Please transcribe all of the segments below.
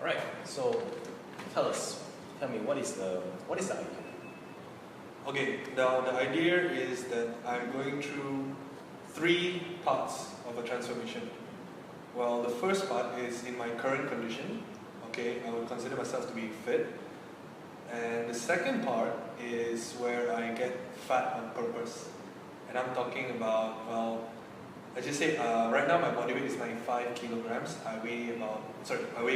Alright, so tell me what is the idea? Okay, now the idea is that I'm going through 3 parts of a transformation. Well, the first part is in my current condition. Okay, I would consider myself to be fit. And the second part is where I get fat on purpose. And I'm talking about, well, let's just say right now my body weight is 95 kilograms. I weigh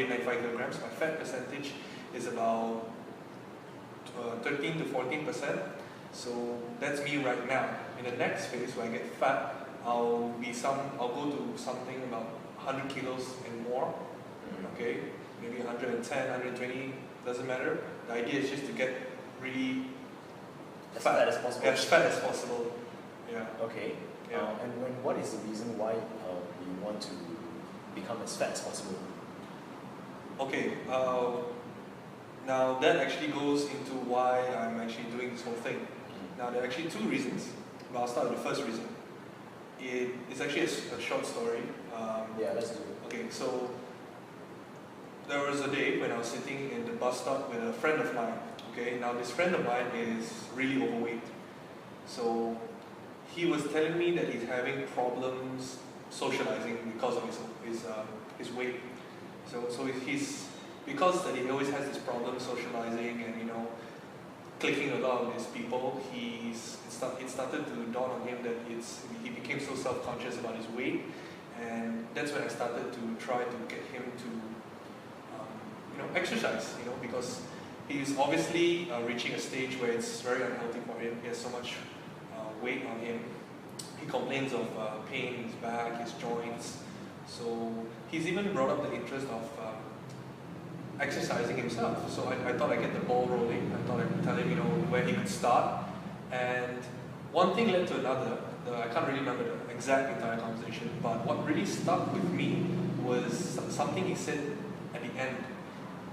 95 kilograms. My fat percentage is about 13 to 14%. So that's me right now. In the next phase, where I get fat, I'll go to something about 100 kilos and more. Okay, maybe 110, 120, doesn't matter. The idea is just to get really As fat as possible. As fat as possible. Yeah. Okay. Yeah. What is the reason why you want to become as fat as possible? Okay. Now that actually goes into why I'm actually doing this whole thing. Now there are actually 2 reasons, but I'll start with the first reason. It's actually a short story. Yeah, let's do it. Okay, so there was a day when I was sitting in the bus stop with a friend of mine. Okay, now this friend of mine is really overweight. So he was telling me that he's having problems socializing because of his weight. So because that he always has this problem socializing and clicking a lot with these people, it started to dawn on him that he became so self-conscious about his weight, and that's when I started to try to get him to exercise, because he's obviously reaching a stage where it's very unhealthy for him. He has so much weight on him. He complains of pain in his back, his joints. So he's even brought up the interest of exercising himself. So I thought I'd get the ball rolling. I thought I'd tell him, where he could start. And one thing led to another. I can't really remember the exact entire conversation, but what really stuck with me was something he said at the end.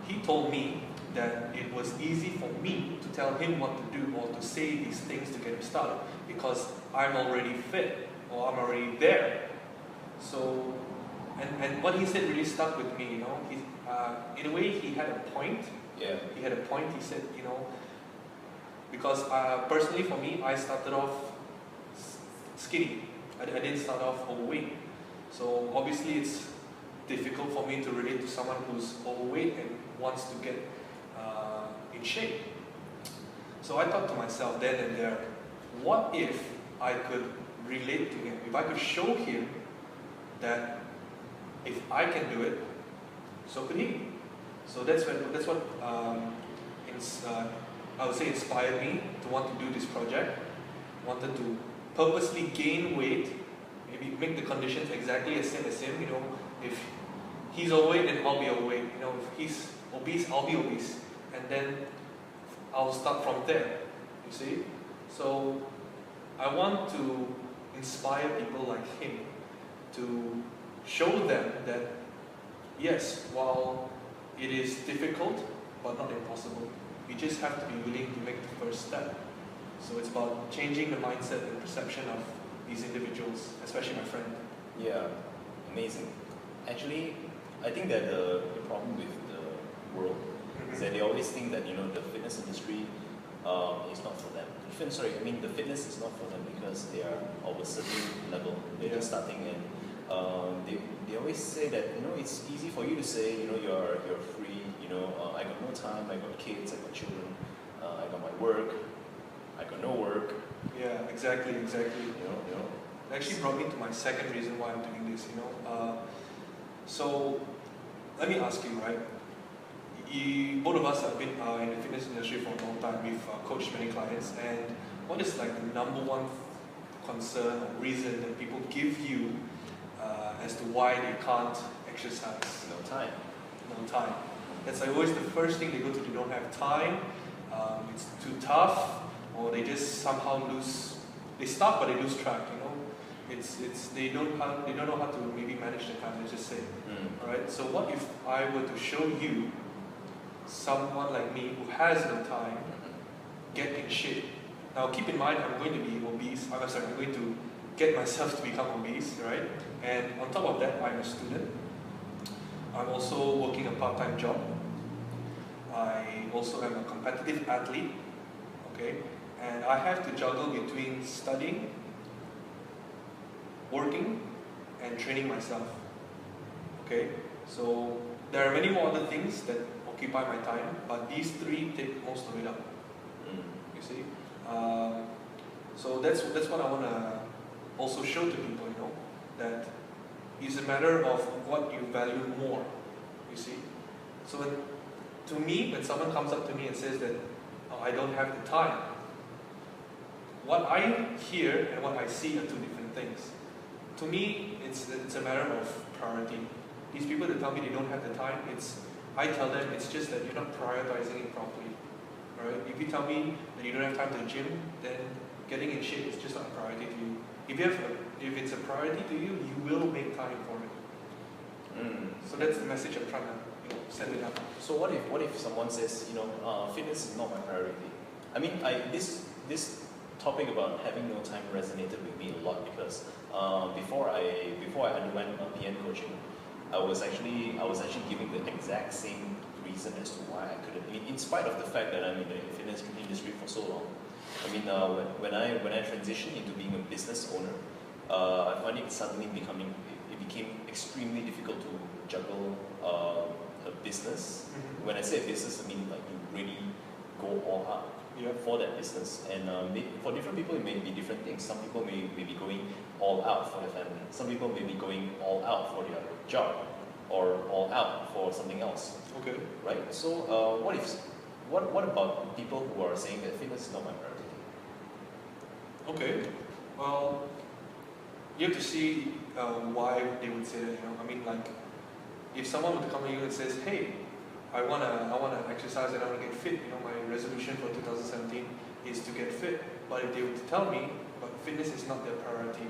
He told me that it was easy for me to tell him what to do or to say these things to get him started because I'm already fit or I'm already there. So, and what he said really stuck with me, in a way he had a point. Yeah. He had a point. He said, because personally for me, I started off skinny. I didn't start off overweight. So obviously it's difficult for me to relate to someone who's overweight and wants to get in shape. So I thought to myself then and there, what if I could relate to him? If I could show him that if I can do it, so could he. So that's what I would say inspired me to want to do this project. Wanted to purposely gain weight, maybe make the conditions exactly the same as him. If he's overweight, then I'll be overweight. If he's obese, I'll be obese, and then I'll start from there. You see? So I want to inspire people like him to show them that yes, while it is difficult, but not impossible, you just have to be willing to make the first step. So it's about changing the mindset and perception of these individuals, especially my friend. Yeah, amazing. Actually, I think that the problem with the world is that they always think that the fitness industry is not for them. The fitness is not for them because they are of a certain level. They're just starting, and they always say that it's easy for you to say you're free. I got no time. I got kids. I got children. I got my work. I got no work. Yeah, exactly. It actually brought me to my second reason why I'm doing this. So let me ask you, right? Both of us have been in the fitness industry for a long time. We've coached many clients, and what is like the number one concern or reason that people give you as to why they can't exercise? No time. No time. That's like always the first thing they go to. They don't have time. It's too tough, or they just somehow lose. They start, but they lose track. They don't know how to maybe manage their time. Let's just say, right? So what if I were to show you someone like me who has no time get in shape? Now, keep in mind, I'm going to be obese. I'm going to get myself to become obese, right? And on top of that, I'm a student. I'm also working a part-time job. I also am a competitive athlete, okay? And I have to juggle between studying, working, and training myself, okay? So there are many more other things that occupy my time, but these three take most of it up, you see? So that's what I want to also show to people, you know, that it's a matter of what you value more, you see? So to me, when someone comes up to me and says that, oh, I don't have the time, what I hear and what I see are two different things. To me, it's a matter of priority. These people that tell me they don't have the time, I tell them it's just that you're not prioritizing it properly. Right? If you tell me that you don't have time to the gym, then getting in shape is just not a priority to you. If it's a priority to you, you will make time for it. So that's the message I'm trying to send it out. So what if someone says, fitness is not my priority? I mean, this topic about having no time resonated with me a lot because before I underwent PN coaching, I was actually giving the exact same reason as to why I couldn't. I mean, in spite of the fact that I'm in the fitness industry for so long. I mean, when I transitioned into being a business owner, I find it suddenly it became extremely difficult to juggle a business. When I say business, I mean like you really go all out for that business. And for different people, it may be different things. Some people may be going all out for their family. Some people may be going all out for their job, or all out for something else. Okay. Right. So what about people who are saying that fitness is not my priority? Okay. Well, you have to see why they would say that. You know, I mean, like, if someone would come to you and says, "Hey, I wanna exercise and I wanna get fit. You know, my resolution for 2017 is to get fit." But if they were to tell me, but fitness is not their priority,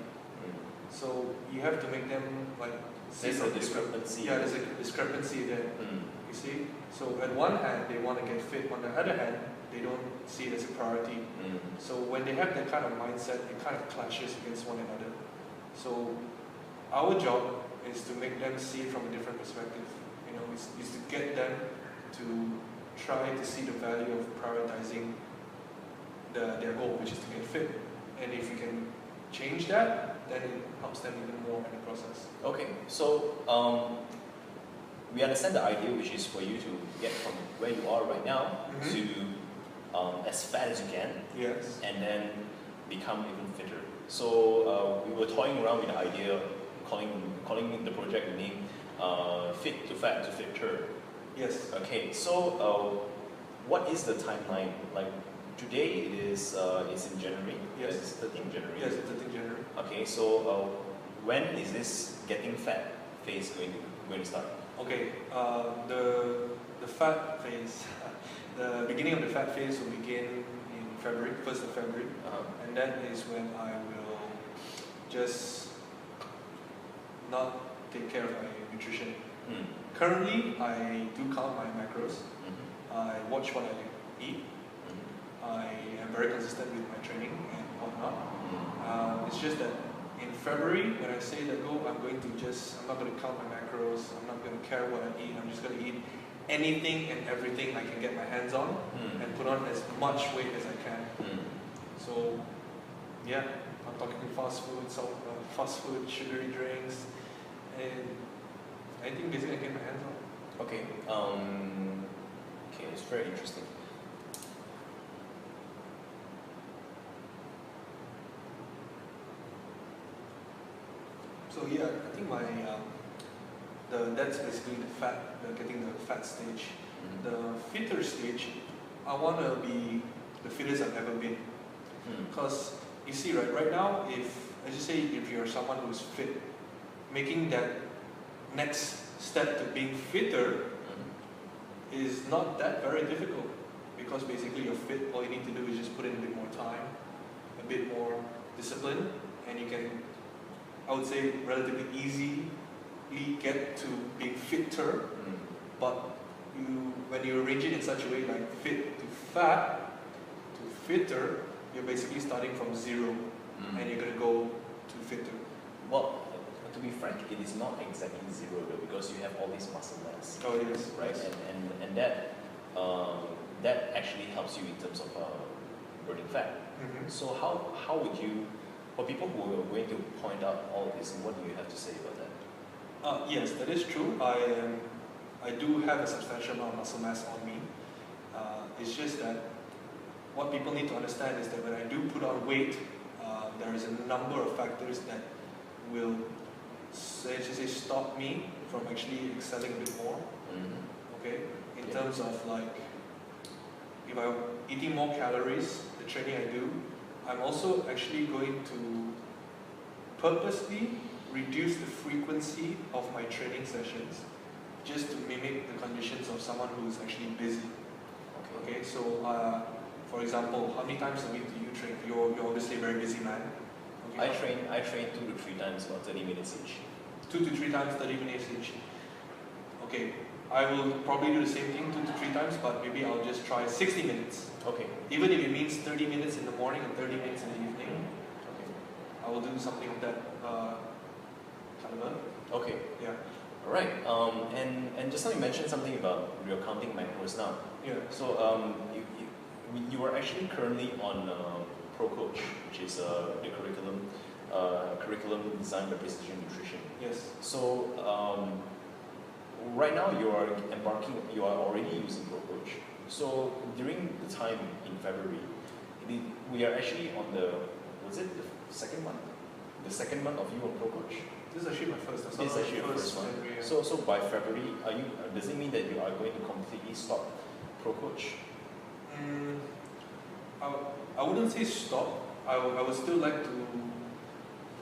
so you have to make them like see there's a discrepancy. Yeah, there's a discrepancy there. You see, so at one hand they want to get fit, on the other hand they don't see it as a priority. So when they have that kind of mindset, it kind of clashes against one another. So our job is to make them see it from a different perspective. You know, is to get them to try to see the value of prioritizing their goal, which is to get fit. And if you can change that, then it helps them even more in the process. Okay, so we understand the idea, which is for you to get from where you are right now to as fat as you can, Yes. and then become even fitter. So we were toying around with the idea, calling the project name Fit to Fat to Fitter. Yes. Okay, so what is the timeline? Like today it is it's in January. Yes. It's 13th January. Yes, it's 13th January. Okay, so when is this getting fat phase going to start? Okay, the fat phase, the beginning of the fat phase will begin in February, 1st of February, and that is when I will just not take care of my nutrition. Currently, I do count my macros. I watch what I eat. I am very consistent with my training and whatnot. It's just that in February, when I say that I'm not going to count my macros, I'm not going to care what I eat, I'm just going to eat anything and everything I can get my hands on and put on as much weight as I can. So, yeah, I'm talking fast food, sugary drinks, and anything basically I can get my hands on. Okay, okay, it's very interesting. So yeah, I think that's basically getting the fat stage. The fitter stage, I want to be the fittest I've ever been. Because you see, right now, if you're someone who's fit, making that next step to being fitter is not that very difficult. Because basically you're fit, all you need to do is just put in a bit more time, a bit more discipline, and you can, I would say, relatively easily get to being fitter. But when you arrange it in such a way like fit to fat to fitter, you're basically starting from zero and you're going to go to fitter. Well, to be frank, it is not exactly zero though, because you have all these muscle mass, Oh, yes. right? Yes. And that actually helps you in terms of burning fat. Mhm. So how would you, for people who are going to point out all this, what do you have to say about that? Yes, that is true. I do have a substantial amount of muscle mass on me. It's just that what people need to understand is that when I do put on weight, there is a number of factors that will say stop me from actually excelling a bit more. Okay, in terms of like, if I'm eating more calories, the training I do, I'm also actually going to purposely reduce the frequency of my training sessions just to mimic the conditions of someone who is actually busy. Okay, so for example, how many times a week do you train? You're obviously a very busy man. Okay. I train 2 to 3 times, about 30 minutes each. 2 to 3 times, 30 minutes each. Okay, I will probably do the same thing 2 to 3 times, but maybe I'll just try 60 minutes. Okay. Even if it means 30 minutes in the morning and 30 minutes in the evening, Okay. I will do something of that caliber. Okay. Yeah. All right. And just now you mentioned something about your counting macros now. Yeah. So you are actually currently on Pro Coach, which is the curriculum designed by Precision Nutrition. Yes. So right now you are already using Pro Coach. So during the time in February, we are actually on the second month? The second month of you on Pro Coach? This is actually my first. This is actually your first one. January, yeah. So by February, does it mean that you are going to completely stop Pro Coach? I wouldn't say stop. I would still like to.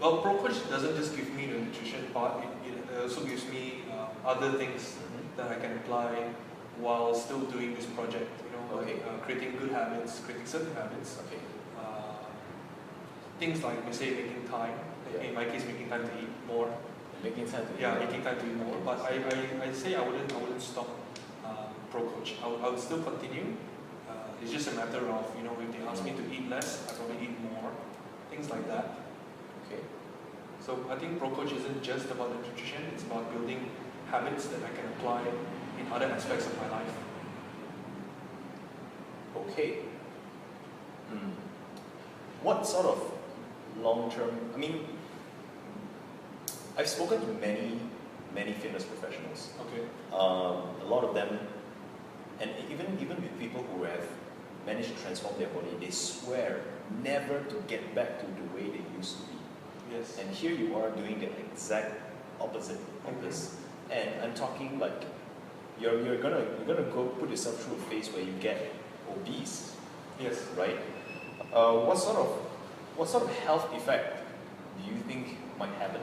Well, Pro Coach doesn't just give me the nutrition part. It also gives me other things that I can apply while still doing this project. You know, Okay. like creating good habits, creating certain habits. Okay. Things like, we say, making time. Yeah. In my case, making time to eat more. Making time to Yeah, making time to eat more. But I say I wouldn't stop Pro Coach. I would still continue. It's just a matter of, you know, if they ask me to eat less, I probably eat more. Things like that. Okay. So I think Pro Coach isn't just about the nutrition, it's about building habits that I can apply in other aspects of my life. Okay. What sort of long-term, I mean, I've spoken to many fitness professionals. Okay. A lot of them, and even with people who have managed to transform their body, they swear never to get back to the way they used to be. Yes. And here you are doing the exact opposite of this. And I'm talking like you're gonna go put yourself through a phase where you get obese, Yes. right? What sort of health effect do you think might happen?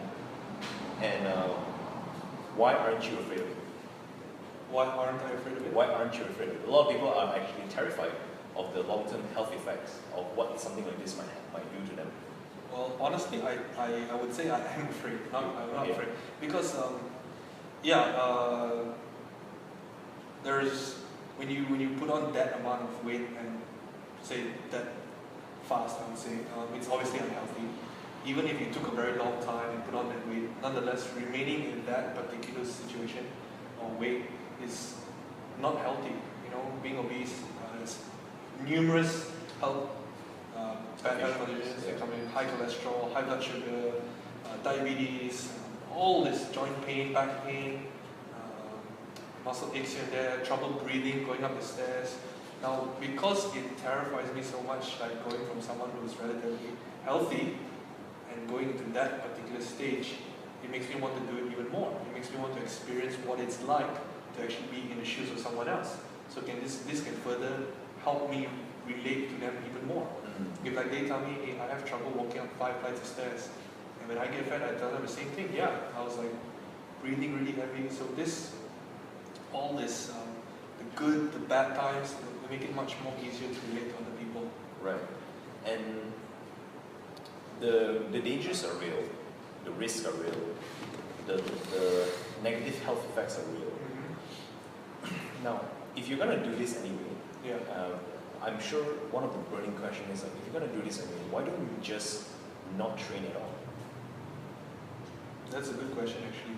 And why aren't you afraid of it? Why aren't I afraid of it? Why aren't you afraid of it? A lot of people are actually terrified of the long-term health effects of what something like this might do to them. Well, honestly, I would say I am afraid. I'm not Yeah. afraid. Because, there's, when you put on that amount of weight and say that fast, I would say, it's obviously unhealthy. Even if you took a very long time and put on that weight, nonetheless, remaining in that particular situation or weight is not healthy. You know, being obese has numerous health bad health conditions that come in: high cholesterol, high blood sugar, diabetes, all this joint pain, back pain, muscle aches here and there, trouble breathing, going up the stairs. Now, because it terrifies me so much, like going from someone who's relatively healthy and going into that particular stage, it makes me want to do it even more. It makes me want to experience what it's like to actually be in the shoes of someone else. So this can further help me relate to them even more. If like they tell me, hey, I have trouble walking up 5 flights of stairs, and when I get fat, I tell them the same thing. Yeah, I was like breathing really heavy. So all this, the good, the bad times, will make it much more easier to relate to other people. Right. And the dangers are real, the risks are real, the negative health effects are real. Now, if you're gonna do this anyway, Yeah. I'm sure one of the burning questions is like, if you're gonna do this anyway, why don't you just not train at all? That's a good question actually.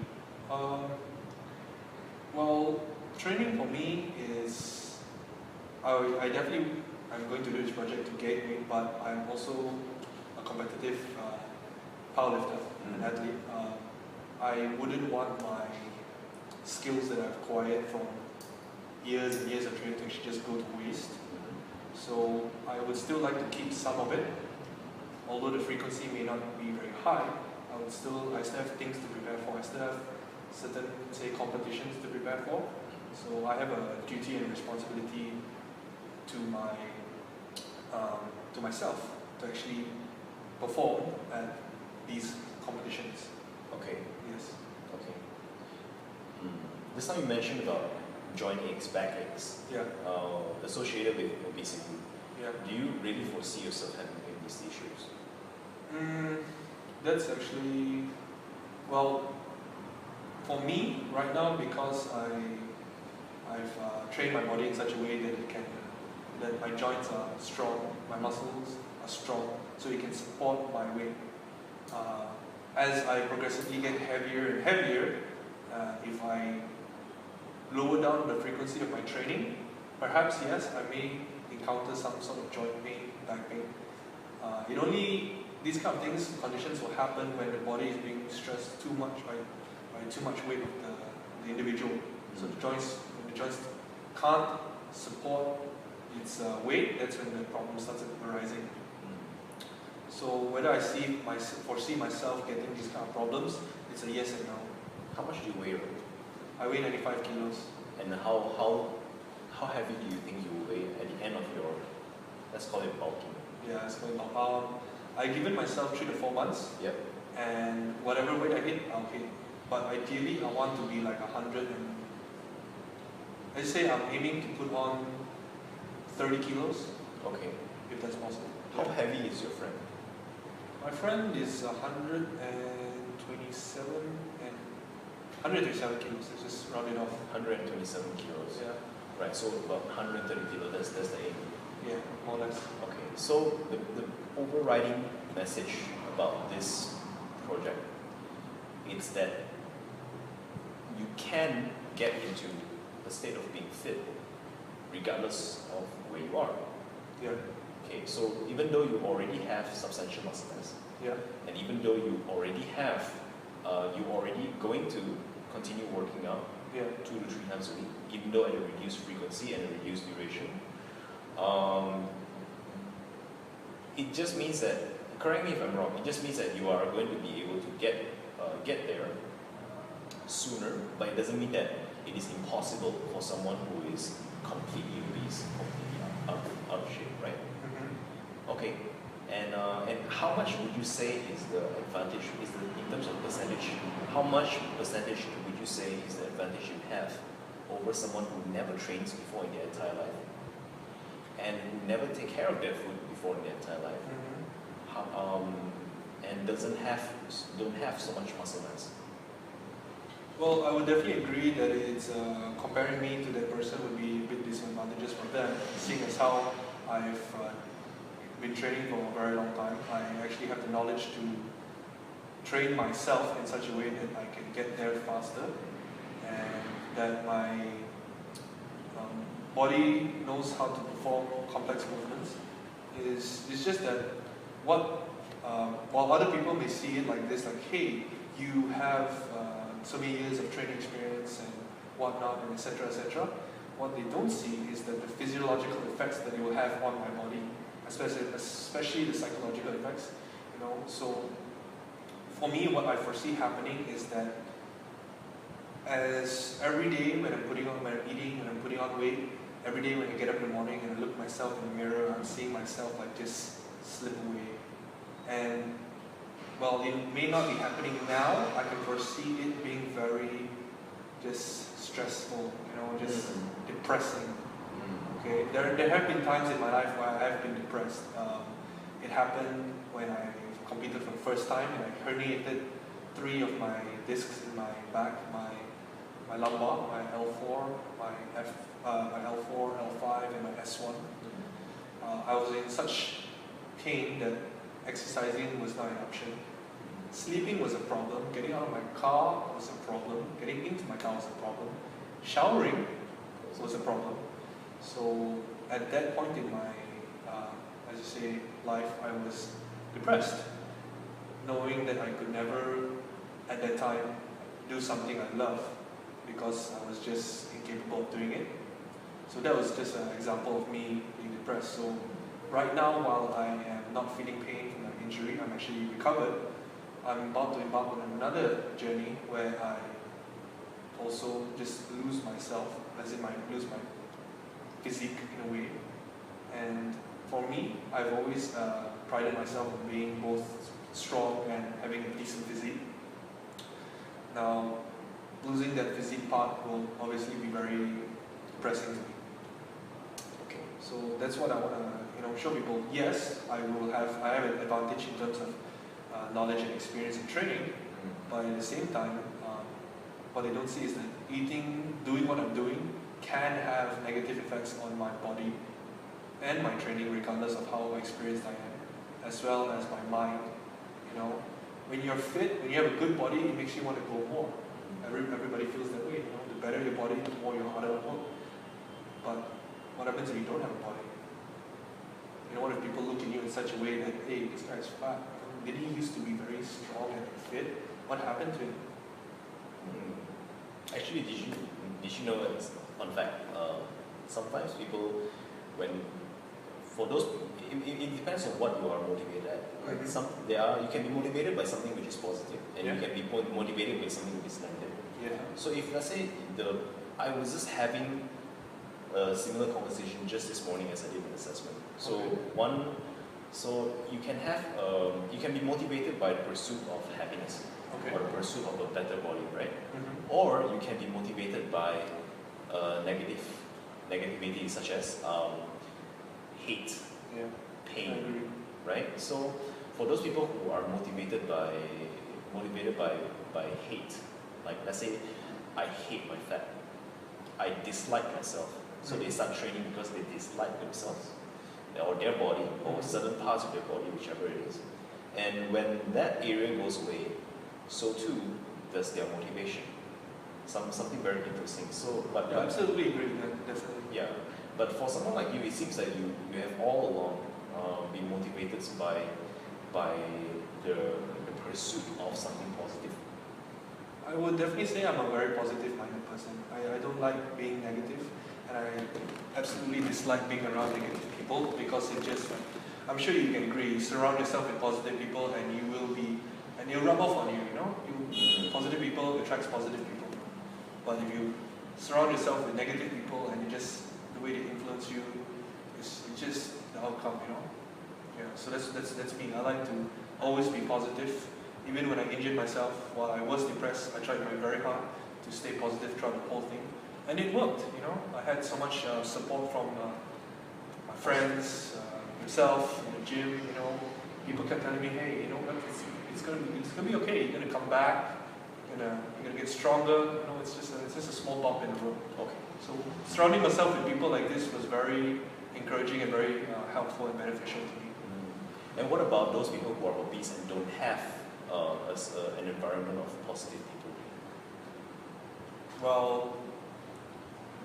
Well, training for me is, I definitely, I'm going to do this project to gain weight, but I'm also a competitive powerlifter, an athlete. I wouldn't want my skills that I've acquired from years and years of training to actually just go to waste. So I would still like to keep some of it, although the frequency may not be very high. I still have things to prepare for. I still have certain, say, competitions to prepare for. So I have a duty and responsibility to myself to actually perform at these competitions. Okay. Yes. Okay. Just now you mentioned about joint aches, back aches, Yeah. associated with obesity. Yeah. Do you really foresee yourself having these issues? That's actually, well, for me right now, because I've trained my body in such a way that that my joints are strong, my muscles are strong, so it can support my weight. As I progressively get heavier and heavier, if I lower down the frequency of my training, perhaps yes, I may encounter some sort of joint pain, back pain. These kind of conditions will happen when the body is being stressed too much by too much weight of the individual. So when the joints can't support its weight, that's when the problem starts arising. So whether I foresee myself getting these kind of problems, it's a yes and no. How much do you weigh? I weigh 95 kilos. And how heavy do you think you will weigh at the end of your, let's call it bulking? Yeah, it's going down. I given myself 3 to 4 months. Yep. And whatever weight I hit, I'll hit. But ideally, I want to be like 100 and, let's say I'm aiming to put on 30 kilos. Okay. If that's possible. How heavy is your friend? My friend is 127 kilos. Let's just round it off. 127 kilos. Yeah. Right, so about 130 kilos, that's the aim. Yeah, more or less. Okay, so the overriding message about this project is that you can get into a state of being fit regardless of where you are. Yeah. Okay, so even though you already have substantial muscle mass, Yeah. and even though you already have, you already going to continue working out Yeah. 2 to 3 times a week, even though at a reduced frequency and a reduced duration. It just means that, correct me if I'm wrong, it just means that you are going to be able to get there sooner, but it doesn't mean that it is impossible for someone who is completely obese, completely out of shape, right? Okay, and how much would you say is the advantage, in terms of percentage, how much percentage would you say is the advantage you have over someone who never trains before in their entire life and who never take care of their food before in their entire life, and don't have so much muscle mass? Well, I would definitely agree that it's comparing me to that person would be a bit disadvantageous for them, seeing as how I've been training for a very long time. I actually have the knowledge to train myself in such a way that I can get there faster, and that my body knows how to perform complex movements. It's just that while other people may see it like this, like, hey, you have so many years of training experience and whatnot, and etc., etc. What they don't see is that the physiological effects that it will have on my body, especially the psychological effects. So for me, what I foresee happening is that as every day when I'm eating, when I'm putting on weight, every day when I get up in the morning and I look myself in the mirror, I'm seeing myself like just slip away. And while it may not be happening now, I can foresee it being very just stressful, just depressing. Okay, there have been times in my life where I have been depressed. It happened when I competed for the first time and I herniated 3 of my discs in my back, my lumbar, my L4, my L4, L5, and my S1. I was in such pain that exercising was not an option. Sleeping was a problem. Getting out of my car was a problem. Getting into my car was a problem. Showering was a problem. So at that point in my, as you say, life, I was depressed, knowing that I could never, at that time, do something I love because I was just incapable of doing it. So that was just an example of me being depressed. So right now, while I am not feeling pain from my injury, I'm actually recovered. I'm about to embark on another journey where I also just lose myself, as in lose my physique in a way. And for me, I've always prided myself on being both strong and having a decent physique. Now, losing that physique part will obviously be very depressing to me. Okay, so that's what I want to show people. Yes, I have an advantage in terms of knowledge and experience in training, but at the same time, what they don't see is that doing what I'm doing, can have negative effects on my body and my training, regardless of how experienced I am, as well as my mind. When you're fit, when you have a good body, it makes you want to go more. Everybody feels that way. The better your body, the more your harder work. But what happens if you don't have a body? What if people look at you in such a way that, hey, this guy's fat? Did he used to be very strong and fit? What happened to him? Actually, did you know that, fun fact, sometimes people, it depends on what you are motivated at. You can be motivated by something which is positive, and you can be motivated by something which is negative. Yeah. So if let's say I was just having a similar conversation just this morning as I did an assessment. So you can be motivated by the pursuit of happiness, or the pursuit of a better body, right? Or you can be motivated by negativity such as hate, pain, right? So for those people who are motivated by hate, like let's say I hate my fat, I dislike myself, so they start training because they dislike themselves or their body or certain parts of their body, whichever it is. And when that area goes away, so too does their motivation. Something very interesting. So, but I absolutely agree with that, definitely. Yeah, but for someone like you, it seems that you have all along been motivated by the pursuit of something positive. I would definitely say I'm a very positive-minded person. I don't like being negative, and I absolutely dislike being around negative people because it just, I'm sure you can agree, you surround yourself with positive people and you'll rub off on you, Positive people attracts positive people. But if you surround yourself with negative people and the way they influence you, it's just the outcome, Yeah, so that's me. I like to always be positive. Even when I injured myself while I was depressed, I tried very hard to stay positive throughout the whole thing. And it worked, I had so much support from my friends, yourself, in the gym, People kept telling me, hey, it's gonna be okay. You're gonna come back. You're gonna get stronger. It's just a small bump in the road. Okay. So surrounding myself with people like this was very encouraging and very helpful and beneficial to me. And what about those people who are obese and don't have an environment of positive people? Well,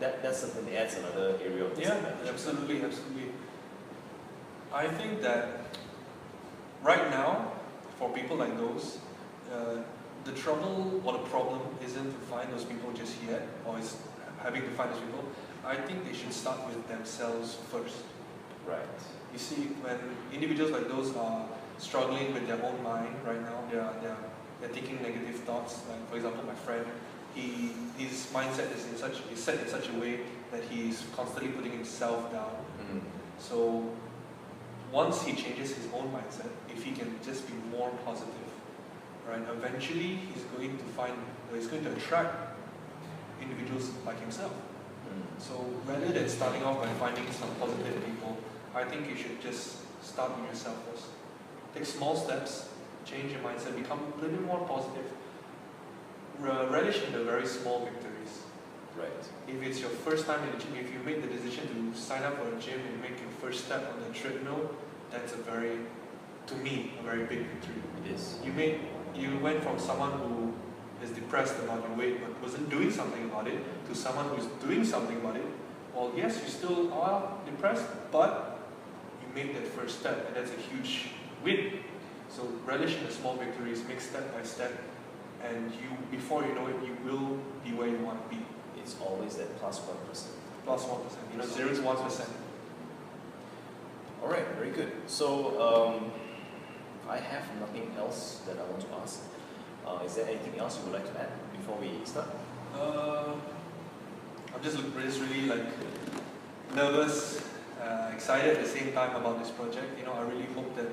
that certainly adds another area of disadvantage. Yeah, absolutely. I think that right now, for people like those, the trouble or the problem isn't to find those people just yet, or is having to find those people. I think they should start with themselves first. Right. You see, when individuals like those are struggling with their own mind right now, they're thinking negative thoughts. Like, for example, my friend, his mindset is set in such a way that he's constantly putting himself down. So once he changes his own mindset, if he can just be more positive, right, eventually he's going to attract individuals like himself. So rather than starting off by finding some positive people, I think you should just start with yourself first. Take small steps, change your mindset, become a little bit more positive. Relish in the very small victories. Right. If it's your first time in the gym, if you make the decision to sign up for a gym and make your first step on the treadmill, that's a very to me, a very big victory. It is. You went from someone who is depressed about your weight but wasn't doing something about it to someone who's doing something about it. Well, yes, you still are depressed, but you made that first step, and that's a huge win. So relish in the small victories, make step by step, and before you know it, you will be where you want to be. It's always that plus 1%. Plus 1%, 0 to 1%. Alright, very good. So, I have nothing else that I want to ask. Is there anything else you would like to add before we start? I'm just really like nervous, excited at the same time about this project. I really hope that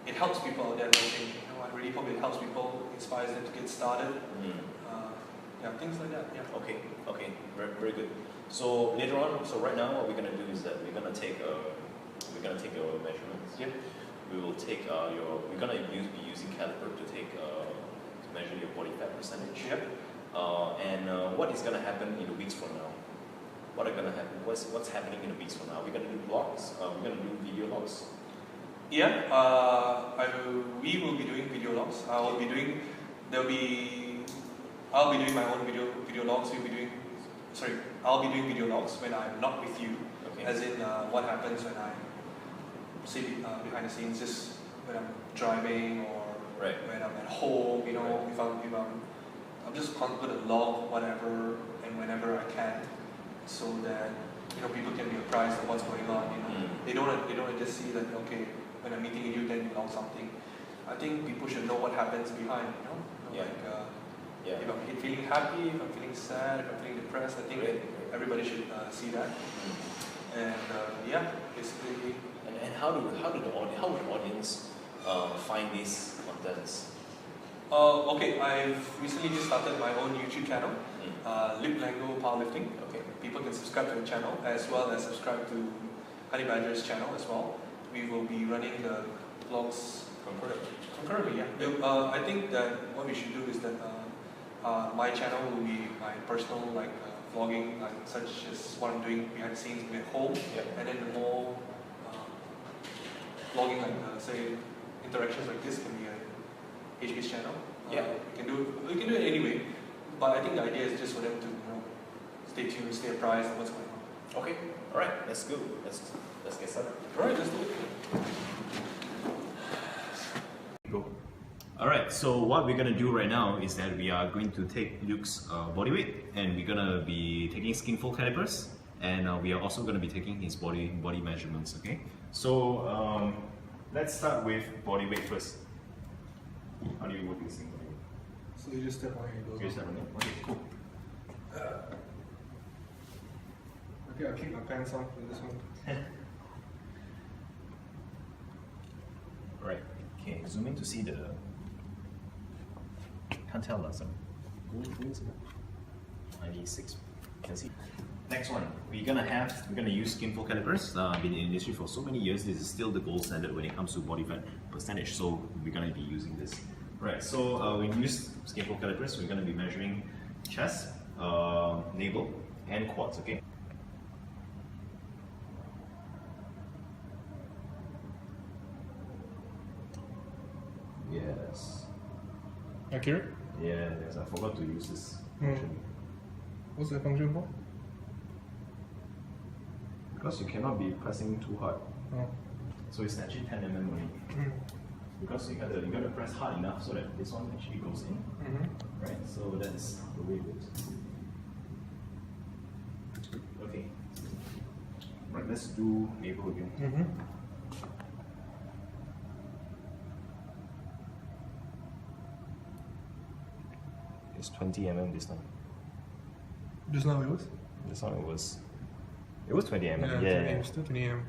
it helps people out there watching. I really hope it helps people, inspires them to get started. Things like that. Yeah. Okay, very, very good. So later on, right now, what we're gonna do is that we're gonna take your measurements. Yep. We will take we're gonna be using caliper to measure your body fat percentage. Yep. And what is gonna happen in the weeks from now? What are gonna happen? What's happening in the weeks from now? We're gonna do vlogs. We're gonna do video logs. Yeah. We will be doing video logs. I'll be doing my own video logs. I'll be doing video logs when I'm not with you. Okay. As in what happens when I say behind the scenes, just when I'm driving or when I'm at home. If I'm just going to log whatever and whenever I can, so that people can be apprised of what's going on. They don't just see that when I'm meeting you, then you log something. I think people should know what happens behind. If I'm feeling happy, if I'm feeling sad, if I'm feeling depressed, I think everybody should see that. And basically. And how would the audience find these contents? I've recently just started my own YouTube channel, Lip Lango Powerlifting. Okay. People can subscribe to the channel as well as subscribe to Honey Badger's channel as well. We will be running the vlogs concurrently. Yeah. I think that what we should do is that my channel will be my personal vlogging, such as what I'm doing behind the scenes at home, and then the more vlogging, say interactions like this, can be a HB's channel. We can do it anyway, but I think the idea is just for them to stay tuned, stay apprised of what's going on. Okay. All right. Let's go. Let's get started. All right. Let's do it. Go. Alright, so what we're gonna do right now is that we are going to take Luke's body weight, and we're gonna be taking skinfold calipers, and we are also gonna be taking his body measurements. Okay, so let's start with body weight first. How do you work this thing? So you just step on it and it goes. You step on it. Okay, cool. Okay, I'll keep my pants on for this one. Right. Okay, zoom in to see the. Can't tell us. 96. You can see. Next one, we're gonna use skinfold calipers. Been in the industry for so many years. This is still the gold standard when it comes to body fat percentage. So we're gonna be using this. Right. So we use skinfold calipers. We're gonna be measuring chest, navel, and quads. Okay. Yes. Accurate? Yeah, yes, I forgot to use this function. What's the function for? Because you cannot be pressing too hard. Oh. So it's actually 10 mm only. Because you gotta press hard enough so that this one actually goes in. Right? So that's the way it works. Okay. Right, let's do navel again. It's 20 mm this time. Just now it was? This time it was 20 mm. Yeah. Still 20 mm.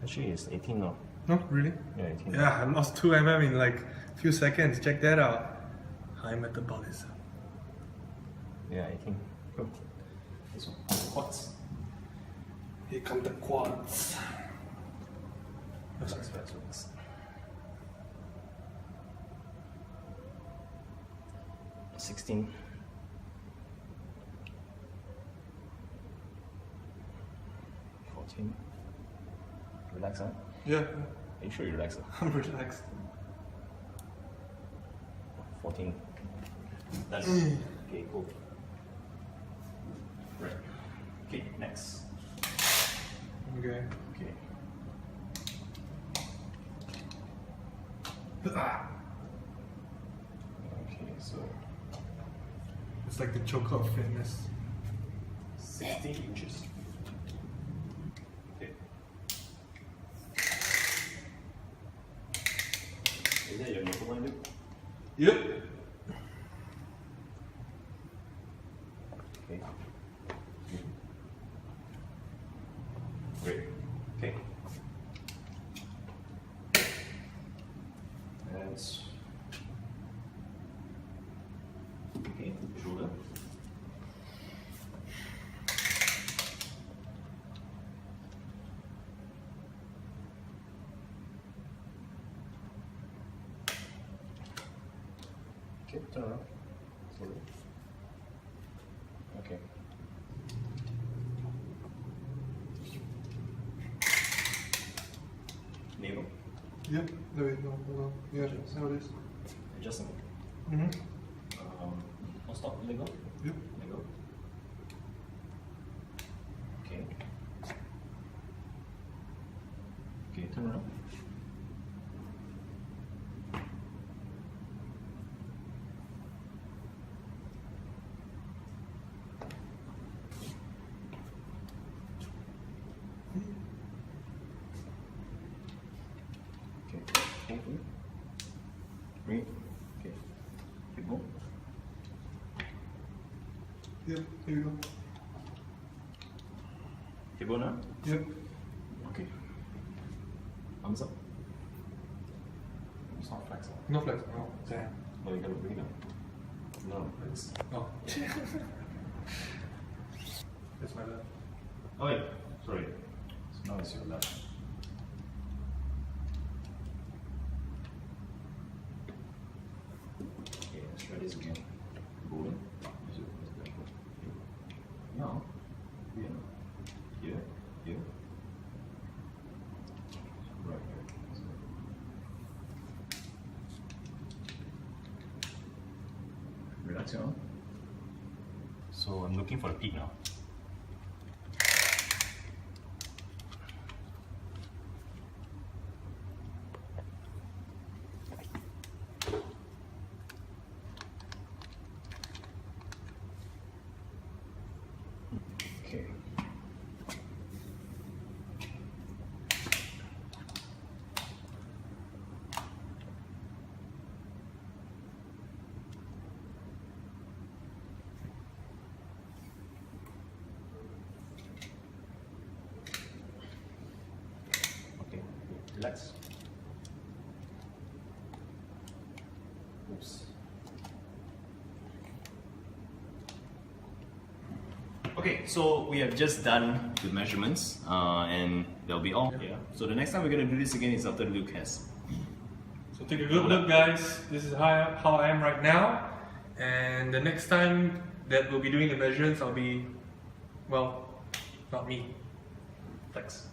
Actually it's 18 now. No, really? Yeah, 18. Yeah, I lost 2 mm in like a few seconds. Check that out. High metabolism. Yeah, 18. Cool. This one. Quads. Here come the quads. That's right. 16. 13. Relax, huh? Yeah, Are you sure you're relaxed? I'm relaxed. 14. That's okay, cool. Right. Okay, next. Okay. Okay. Okay, so It's like the choker of fitness. 16 inches. Okay. Is that your nipple line, Luke? Yep. Okay. Great. Okay. That's okay. Shoulder. Okay, turn around. Slowly. Okay. Navel. Yep. No, wait, no, hold on. Yeah, that's how it is. Adjustment. Mm-hmm. Oh, stop. Let go. Yep. Let go. Okay. Okay, turn around. Okay, hold it. Bring it. Okay. Keep going. Yep, here you go. Keep going now. Yep. Okay. Arms up. It's not flexible. No flex. No. Damn. No, you gotta bring it up. No, it's. Oh. That's my left. Oh, wait. Sorry. So now it's your left. Okay, let's try this again. Rolling. No. Yeah. Here. Here. Right here. Relax your arm. So I'm looking for a peak now. Okay. Okay, relax. Oops. Okay, so we have just done the measurements, and they'll be all. Yeah. So the next time we're gonna do this again is after Luke has. So take a good look, guys. This is how I am right now. And the next time that we'll be doing the measurements, I'll be, well, not me. Flex.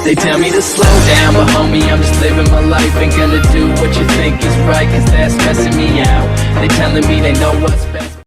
They tell me to slow down, but homie, I'm just living my life. Ain't gonna do what you think is right, cause that's stressing me out. They telling me they know what's best.